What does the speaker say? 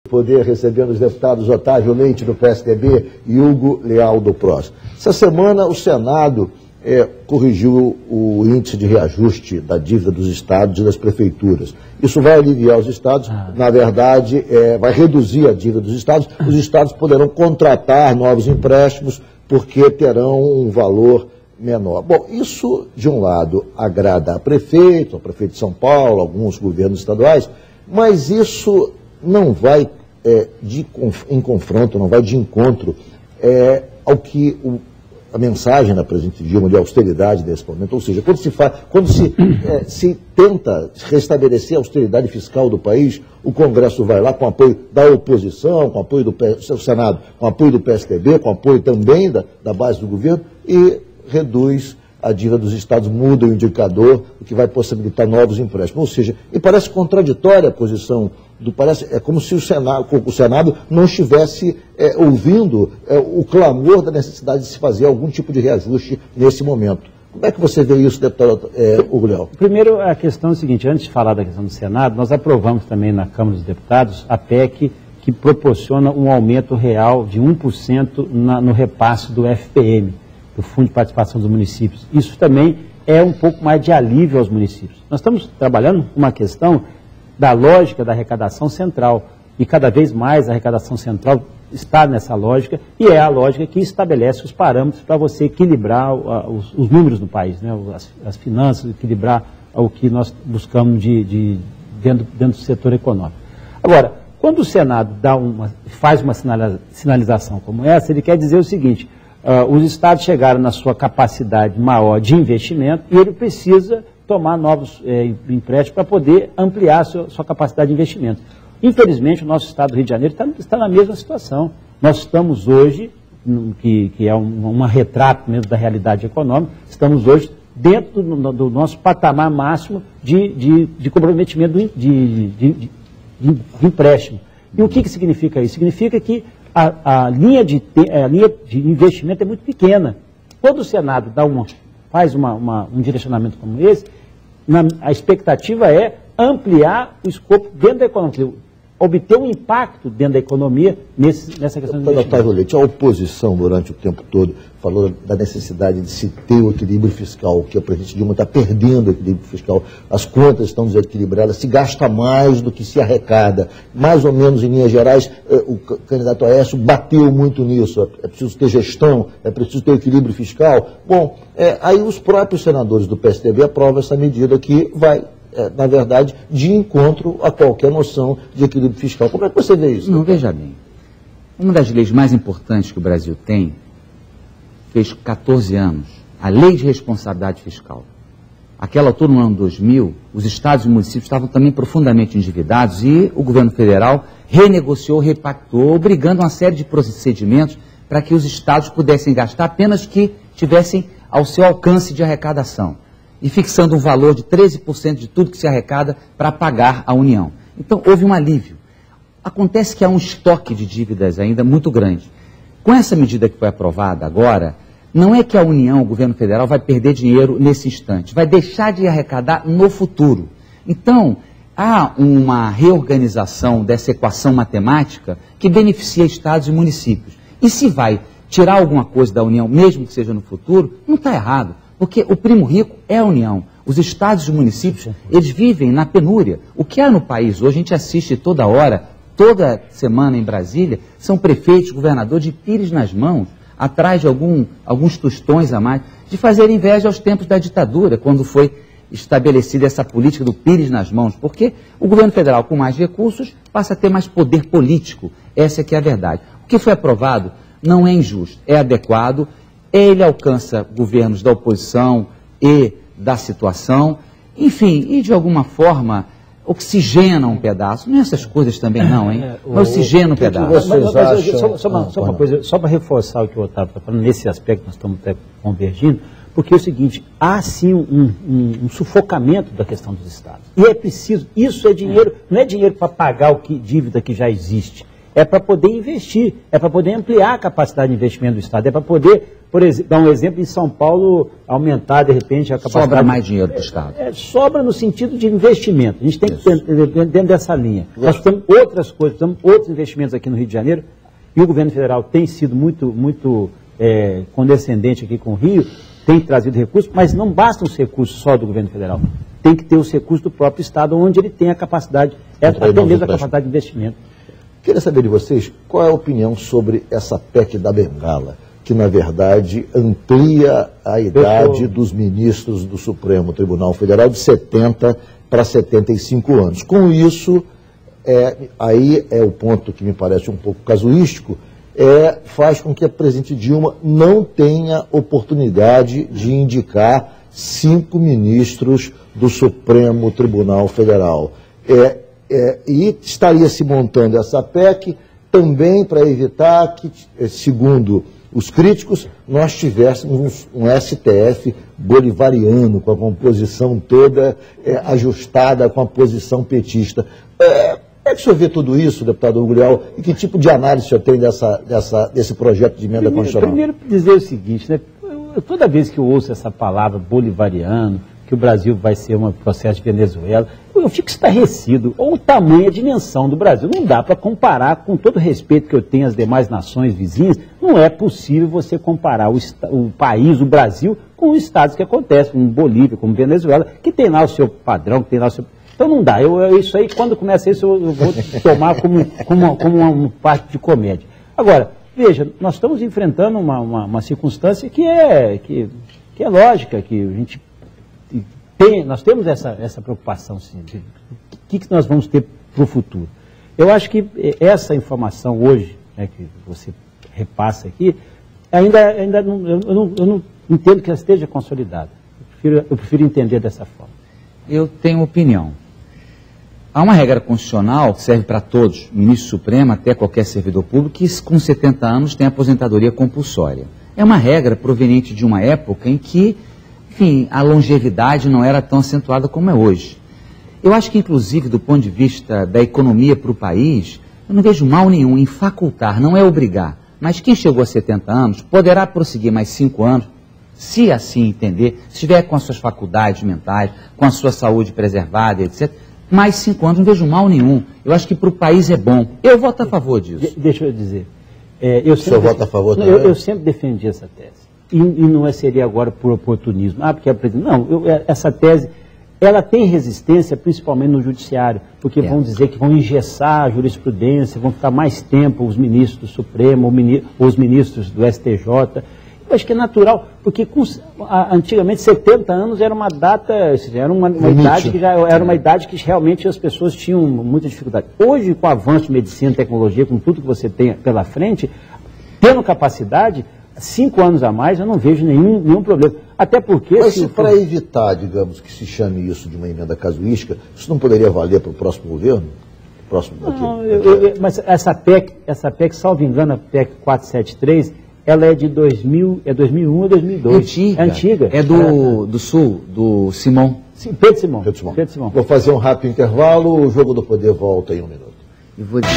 Poder recebendo os deputados Otávio Leite, do PSDB, e Hugo Leal, do PROS. Essa semana, o Senado corrigiu o índice de reajuste da dívida dos estados e das prefeituras. Isso vai aliviar os estados, na verdade, vai reduzir a dívida dos estados. Os estados poderão contratar novos empréstimos porque terão um valor menor. Bom, isso, de um lado, agrada a prefeito de São Paulo, alguns governos estaduais, mas isso não vai em confronto, não vai de encontro ao que a mensagem da presidente Dilma de austeridade desse momento, ou seja, quando se tenta restabelecer a austeridade fiscal do país, o Congresso vai lá com apoio da oposição, com apoio do Senado, com apoio do PSDB, com apoio também da base do governo, e reduz a dívida dos estados, muda o indicador, o que vai possibilitar novos empréstimos. Ou seja, e parece contraditória a posição é como se o Senado não estivesse ouvindo o clamor da necessidade de se fazer algum tipo de reajuste nesse momento. Como é que você vê isso, deputado Hugo Leal? Primeiro, a questão é a seguinte: antes de falar da questão do Senado, nós aprovamos também na Câmara dos Deputados a PEC que proporciona um aumento real de 1% no repasse do FPM, do Fundo de Participação dos Municípios. Isso também é um pouco mais de alívio aos municípios. Nós estamos trabalhando com uma questão da lógica da arrecadação central, e cada vez mais a arrecadação central está nessa lógica, e é a lógica que estabelece os parâmetros para você equilibrar os números do país, né? As finanças, equilibrar o que nós buscamos dentro do setor econômico. Agora, quando o Senado faz uma sinalização como essa, ele quer dizer o seguinte: os estados chegaram na sua capacidade maior de investimento e ele precisa tomar novos empréstimos para poder ampliar a sua capacidade de investimento. Infelizmente, o nosso estado do Rio de Janeiro está na mesma situação. Nós estamos hoje, que é um retrato mesmo da realidade econômica, estamos hoje dentro do nosso patamar máximo de comprometimento de empréstimo. E o que significa isso? Significa que a linha de investimento é muito pequena. Quando o Senado faz um direcionamento como esse, a expectativa é ampliar o escopo dentro da economia, obter um impacto dentro da economia nessa questão de Otávio Leite, a oposição durante o tempo todo falou da necessidade de se ter o equilíbrio fiscal, que a presidente Dilma está perdendo o equilíbrio fiscal, as contas estão desequilibradas, se gasta mais do que se arrecada, mais ou menos em linhas gerais. O candidato Aécio bateu muito nisso, é preciso ter gestão, é preciso ter equilíbrio fiscal. Bom, aí os próprios senadores do PSDB aprovam essa medida que vai, na verdade, de encontro a qualquer noção de equilíbrio fiscal. Como é que você vê isso? Não, veja bem. Uma das leis mais importantes que o Brasil tem fez 14 anos, a Lei de Responsabilidade Fiscal. Aquela altura, no ano 2000, os estados e municípios estavam também profundamente endividados e o governo federal renegociou, repactou, obrigando uma série de procedimentos para que os estados pudessem gastar apenas que tivessem ao seu alcance de arrecadação, e fixando um valor de 13% de tudo que se arrecada para pagar a União. Então, houve um alívio. Acontece que há um estoque de dívidas ainda muito grande. Com essa medida que foi aprovada agora, não é que a União, o governo federal, vai perder dinheiro nesse instante, vai deixar de arrecadar no futuro. Então, há uma reorganização dessa equação matemática que beneficia estados e municípios. E se vai tirar alguma coisa da União, mesmo que seja no futuro, não está errado. Porque o primo rico é a União. Os estados e municípios, eles vivem na penúria. O que há no país hoje, a gente assiste toda hora, toda semana em Brasília, são prefeitos, governadores de pires nas mãos, atrás de alguns tostões a mais, de fazer inveja aos tempos da ditadura, quando foi estabelecida essa política do pires nas mãos. Porque o governo federal, com mais recursos, passa a ter mais poder político. Essa é que é a verdade. O que foi aprovado não é injusto, é adequado. Ele alcança governos da oposição e da situação, enfim, e de alguma forma oxigena um pedaço. Não é essas coisas também não, hein? Mas oxigena um pedaço. Só uma coisa, só para reforçar o que o Otávio está falando, nesse aspecto nós estamos até convergindo, porque é o seguinte, há sim um sufocamento da questão dos estados. E é preciso, isso é dinheiro, não é dinheiro para pagar dívida que já existe. é para poder investir, é para poder ampliar a capacidade de investimento do Estado, é para poder, por exemplo, dar um exemplo, em São Paulo, aumentar, de repente, a capacidade... Sobra mais dinheiro para o Estado. Sobra no sentido de investimento. A gente tem que ter dentro dessa linha. Nós temos outras coisas, temos outros investimentos aqui no Rio de Janeiro, e o governo federal tem sido muito condescendente aqui com o Rio, tem trazido recursos, mas não bastam os recursos só do governo federal. Tem que ter os recursos do próprio Estado, onde ele tem a capacidade, até mesmo a capacidade de investimento. Queria saber de vocês qual é a opinião sobre essa PEC da Bengala, que, na verdade, amplia a idade dos ministros do Supremo Tribunal Federal de 70 para 75 anos. Com isso, aí é o ponto que me parece um pouco casuístico, faz com que a presidente Dilma não tenha oportunidade de indicar 5 ministros do Supremo Tribunal Federal. E estaria se montando essa PEC também para evitar que, segundo os críticos, nós tivéssemos um STF bolivariano, com a composição toda ajustada com a posição petista. Como é que o senhor vê tudo isso, deputado Hugo Leal, e que tipo de análise o senhor tem desse projeto de emenda constitucional? Primeiro, dizer o seguinte, né? Toda vez que eu ouço essa palavra bolivariano, que o Brasil vai ser um processo de Venezuela, eu fico estarrecido. Ou o tamanho, a dimensão do Brasil. Não dá para comparar, com todo o respeito que eu tenho às demais nações vizinhas, não é possível você comparar o país, o Brasil, com os estados que acontecem, como Bolívia, como Venezuela, que tem lá o seu padrão, que tem lá o seu... Então não dá. Isso aí, quando começa isso, eu vou tomar como uma parte de comédia. Agora, veja, nós estamos enfrentando uma circunstância que é lógica, que a gente nós temos essa preocupação, sim, de o que nós vamos ter para o futuro. Eu acho que essa informação hoje, né, que você repassa aqui, ainda não, eu não entendo que ela esteja consolidada. Eu prefiro entender dessa forma. Eu tenho opinião. Há uma regra constitucional que serve para todos, ministro supremo até qualquer servidor público, que com 70 anos tem aposentadoria compulsória. É uma regra proveniente de uma época em que, enfim, a longevidade não era tão acentuada como é hoje. Eu acho que, inclusive, do ponto de vista da economia para o país, eu não vejo mal nenhum em facultar, não é obrigar. Mas quem chegou a 70 anos poderá prosseguir mais 5 anos, se assim entender, se estiver com as suas faculdades mentais, com a sua saúde preservada, etc., mais 5 anos, não vejo mal nenhum. Eu acho que para o país é bom. Eu voto a favor disso. Deixa eu dizer. O senhor vota a favor também? Eu sempre defendi essa tese. E não seria agora por oportunismo. Porque a presidente... Não, essa tese, ela tem resistência principalmente no judiciário, porque vão dizer que vão engessar a jurisprudência, vão ficar mais tempo os ministros do Supremo, os ministros do STJ. Eu acho que é natural, porque antigamente 70 anos era uma data, era uma idade que já era uma idade que realmente as pessoas tinham muita dificuldade. Hoje, com o avanço de medicina, tecnologia, com tudo que você tem pela frente, tendo capacidade, 5 anos a mais, eu não vejo nenhum problema. Até porque... Mas se para evitar, digamos, que se chame isso de uma emenda casuística, isso não poderia valer para o próximo governo? Mas essa PEC, salvo engano, a PEC 473, ela é de 2001 ou 2002. Antiga. É do Sul, do Simão. Sim, Pedro Simão. Vou fazer um rápido intervalo, o Jogo do Poder volta em 1 minuto. Eu vou dizer.